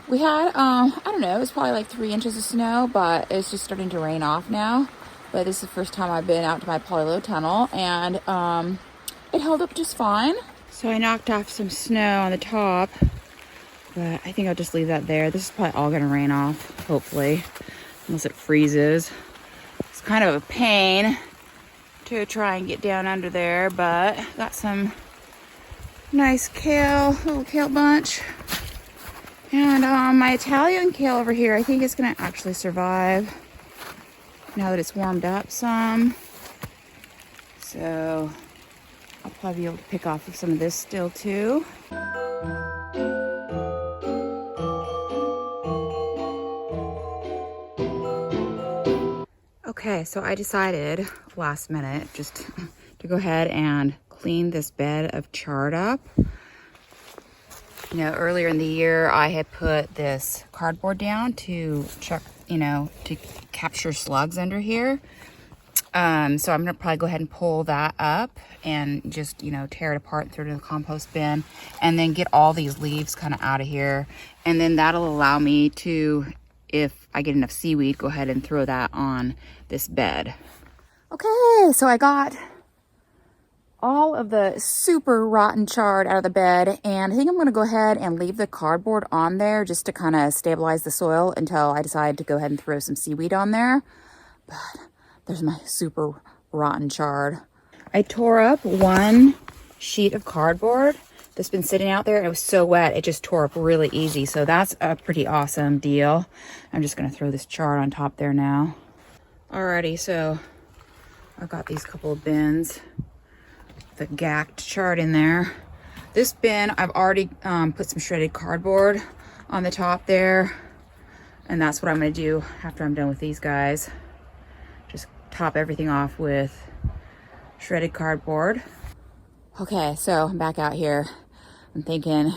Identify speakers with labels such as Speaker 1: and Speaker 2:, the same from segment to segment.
Speaker 1: We had, I don't know, it was probably like 3 inches of snow, but it's just starting to rain off now. But this is the first time I've been out to my polyload tunnel, and it held up just fine. So I knocked off some snow on the top, but I think I'll just leave that there. This is probably all gonna rain off, hopefully, unless it freezes. It's kind of a pain to try and get down under there, but got some nice kale, little kale bunch. And my Italian kale over here, I think it's gonna actually survive now that it's warmed up some. So I'll probably be able to pick off some of this still too. Okay, so I decided last minute just to go ahead and clean this bed of chard up. You know, earlier in the year, I had put this cardboard down to check, to capture slugs under here. So I'm gonna probably go ahead and pull that up and just, tear it apart and throw it in the compost bin, and then get all these leaves kind of out of here. And then that'll allow me to, if I get enough seaweed, go ahead and throw that on this bed. Okay, so I got all of the super rotten chard out of the bed, and I think I'm going to go ahead and leave the cardboard on there just to kind of stabilize the soil until I decide to go ahead and throw some seaweed on there. But there's my super rotten chard. I tore up one sheet of cardboard that's been sitting out there, and it was so wet it just tore up really easy, so that's a pretty awesome deal. I'm just going to throw this chard on top there now. Alrighty, so I've got these couple of bins, the gacked chard in there. This bin, I've already put some shredded cardboard on the top there, and that's what I'm going to do after I'm done with these guys. Just top everything off with shredded cardboard. Okay, so I'm back out here. I'm thinking,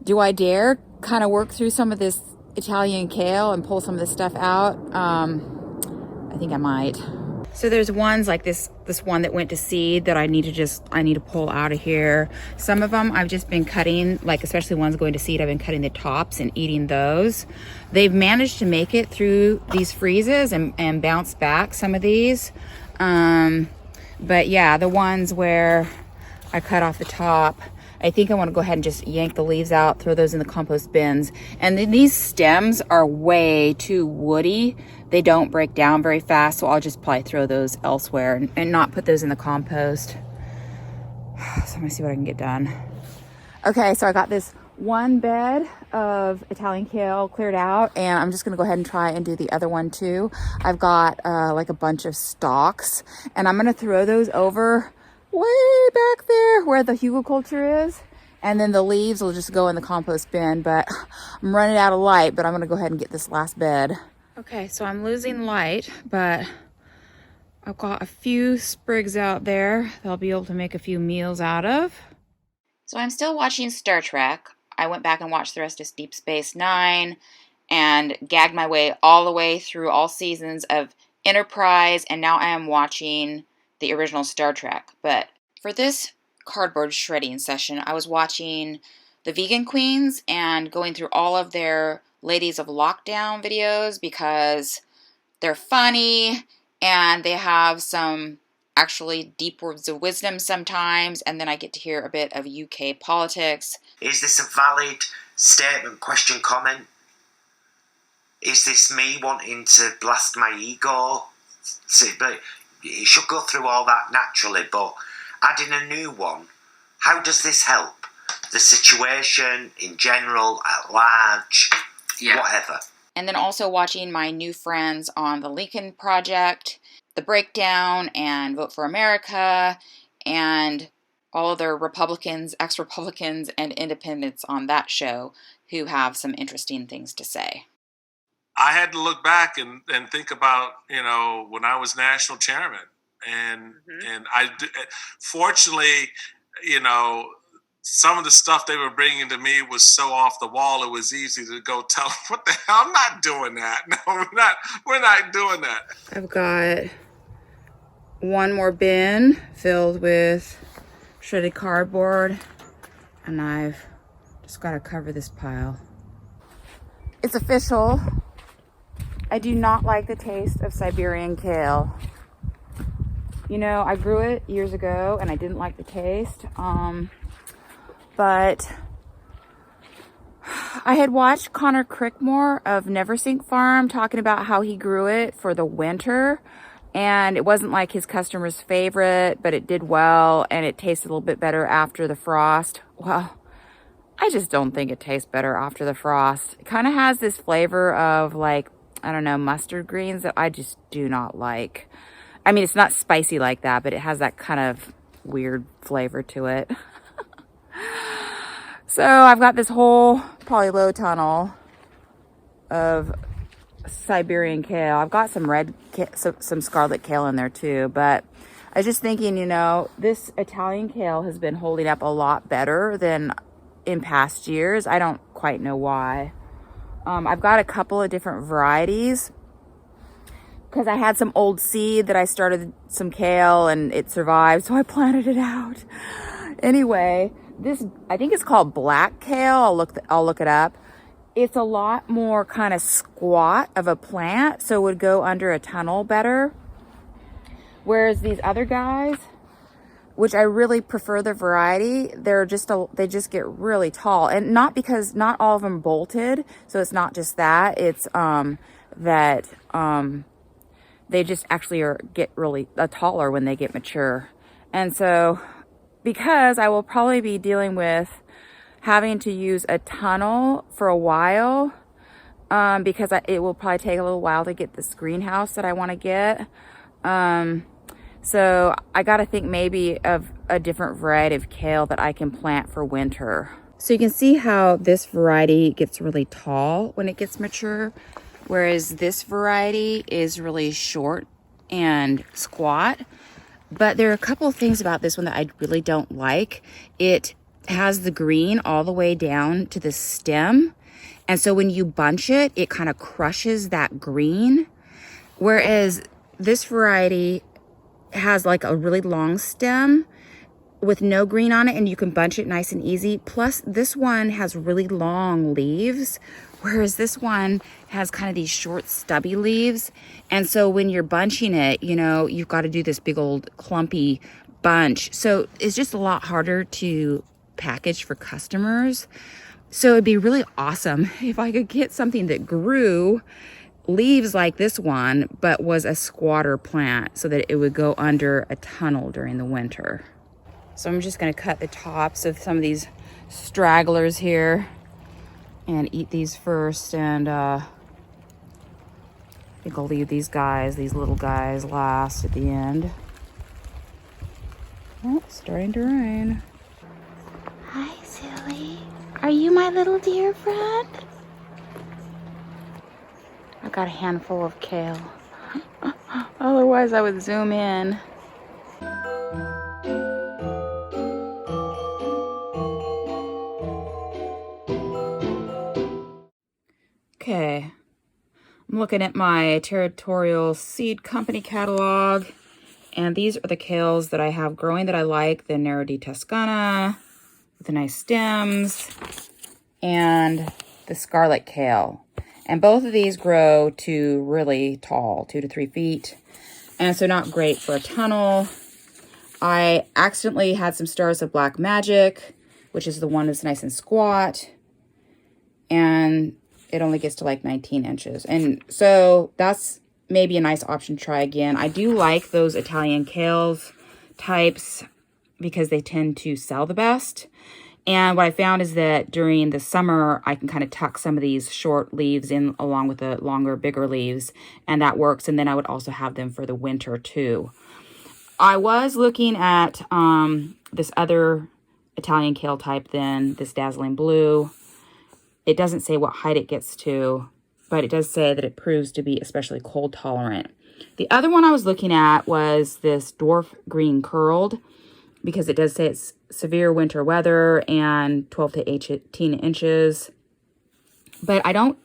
Speaker 1: do I dare kind of work through some of this Italian kale and pull some of this stuff out? I think I might. So there's ones like this one that went to seed that I need to pull out of here. Some of them I've just been cutting, like especially ones going to seed, I've been cutting the tops and eating those. They've managed to make it through these freezes and bounce back some of these. But yeah, the ones where I cut off the top, I think I want to go ahead and just yank the leaves out, throw those in the compost bins. And then these stems are way too woody. They don't break down very fast, so I'll just probably throw those elsewhere and not put those in the compost. So I'm gonna see what I can get done. Okay, so I got this one bed of Italian kale cleared out, and I'm just gonna go ahead and try and do the other one too. I've got like a bunch of stalks, and I'm gonna throw those over way back there where the hugelkultur is, and then the leaves will just go in the compost bin. But I'm running out of light, but I'm gonna go ahead and get this last bed. Okay, so I'm losing light, but I've got a few sprigs out there that I'll be able to make a few meals out of. So I'm still watching Star Trek. I went back and watched the rest of Deep Space Nine and gagged my way all the way through all seasons of Enterprise, and now I am watching the original Star Trek. But for this cardboard shredding session, I was watching the Vegan Queens and going through all of their Ladies of Lockdown videos because they're funny and they have some actually deep words of wisdom sometimes, and then I get to hear a bit of UK politics.
Speaker 2: Is this a valid statement, question, comment? Is this me wanting to blast my ego? But it should go through all that naturally, but adding a new one, how does this help the situation in general, at large, whatever?
Speaker 1: And then also watching my new friends on the Lincoln Project, The Breakdown, and Vote for America, and all other Republicans, ex-Republicans, and independents on that show who have some interesting things to say.
Speaker 3: I had to look back and think about, when I was national chairman. And I, fortunately, some of the stuff they were bringing to me was so off the wall, it was easy to go tell them, what the hell, I'm not doing that. No, we're not doing that.
Speaker 1: I've got one more bin filled with shredded cardboard, and I've just got to cover this pile. It's official. I do not like the taste of Siberian kale. You know, I grew it years ago and I didn't like the taste. But I had watched Connor Crickmore of Neversink Farm talking about how he grew it for the winter. And it wasn't like his customer's favorite, but it did well and it tasted a little bit better after the frost. Well, I just don't think it tastes better after the frost. It kind of has this flavor of like, I don't know, mustard greens that I just do not like. I mean, it's not spicy like that, but it has that kind of weird flavor to it. So I've got this whole probably low tunnel of Siberian kale. I've got some some scarlet kale in there too, but I was just thinking, you know, this Italian kale has been holding up a lot better than in past years. I don't quite know why. I've got a couple of different varieties because I had some old seed that I started some kale and it survived, so I planted it out. Anyway, this, I think it's called black kale. I'll look it up. It's a lot more kind of squat of a plant, so it would go under a tunnel better. Whereas these other guys, which I really prefer the variety, they just get really tall. And not because not all of them bolted, so it's not just that. It's that they just actually get really taller when they get mature. And so because I will probably be dealing with having to use a tunnel for a while, because it will probably take a little while to get this greenhouse that I want to get. So I got to think maybe of a different variety of kale that I can plant for winter. So you can see how this variety gets really tall when it gets mature, whereas this variety is really short and squat. But there are a couple of things about this one that I really don't like. It has the green all the way down to the stem. And so when you bunch it, it kind of crushes that green. Whereas this variety has like a really long stem with no green on it, and you can bunch it nice and easy. Plus this one has really long leaves, whereas this one has kind of these short stubby leaves. And so when you're bunching it, you know, you've got to do this big old clumpy bunch. So it's just a lot harder to package for customers. So it'd be really awesome if I could get something that grew leaves like this one, but was a squatter plant so that it would go under a tunnel during the winter. So I'm just going to cut the tops of some of these stragglers here and eat these first. And I think I'll leave these little guys last at the end. Oh, it's starting to rain. Hi, Silly. Are you my little dear friend? I got a handful of kale. Otherwise, I would zoom in. Okay, I'm looking at my Territorial Seed Company catalog, and these are the kales that I have growing that I like. The Nero di Toscana with the nice stems, and the Scarlet Kale. And both of these grow to really tall, 2 to 3 feet. And so not great for a tunnel. I accidentally had some Stars of Black Magic, which is the one that's nice and squat. And it only gets to like 19 inches. And so that's maybe a nice option to try again. I do like those Italian kales types because they tend to sell the best. And what I found is that during the summer, I can kind of tuck some of these short leaves in along with the longer, bigger leaves, and that works. And then I would also have them for the winter too. I was looking at this other Italian kale type then, this Dazzling Blue. It doesn't say what height it gets to, but it does say that it proves to be especially cold tolerant. The other one I was looking at was this Dwarf Green Curled, because it does say it's severe winter weather and 12 to 18 inches. But I don't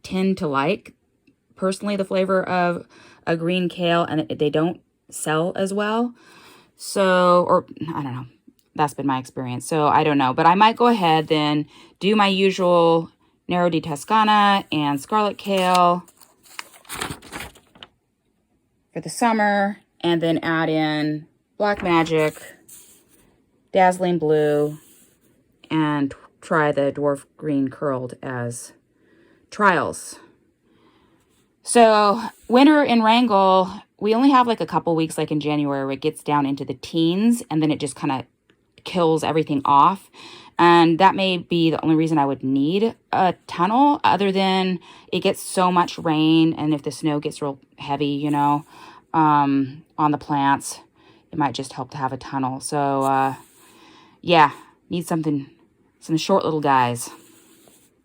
Speaker 1: tend to like, personally, the flavor of a green kale, and they don't sell as well. So, or I don't know. That's been my experience. So I don't know. But I might go ahead then, do my usual Nero di Toscana and scarlet kale for the summer, and then add in Black Magic, Dazzling Blue, and try the Dwarf Green Curled as trials. So winter in Wrangell, we only have like a couple weeks, like in January, where it gets down into the teens, and then it just kind of kills everything off. And that may be the only reason I would need a tunnel, other than it gets so much rain, and if the snow gets real heavy, you know, on the plants, it might just help to have a tunnel. So yeah, need something, some short little guys.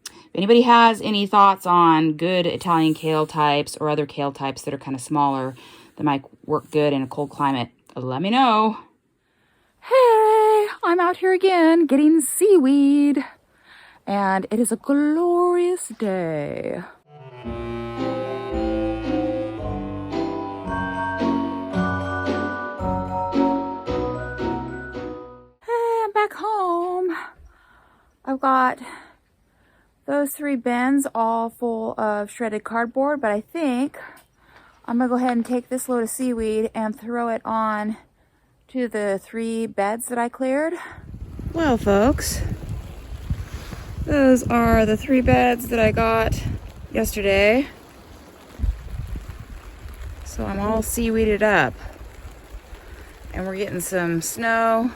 Speaker 1: If anybody has any thoughts on good Italian kale types or other kale types that are kind of smaller that might work good in a cold climate, let me know. Hey, I'm out here again getting seaweed, and it is a glorious day. Hey, I'm back home. I've got those 3 bins all full of shredded cardboard, but I think I'm gonna go ahead and take this load of seaweed and throw it on to the 3 beds that I cleared. Well, folks, those are the 3 beds that I got yesterday. So I'm all seaweeded up, and we're getting some snow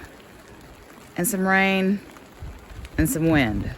Speaker 1: and some rain and some wind.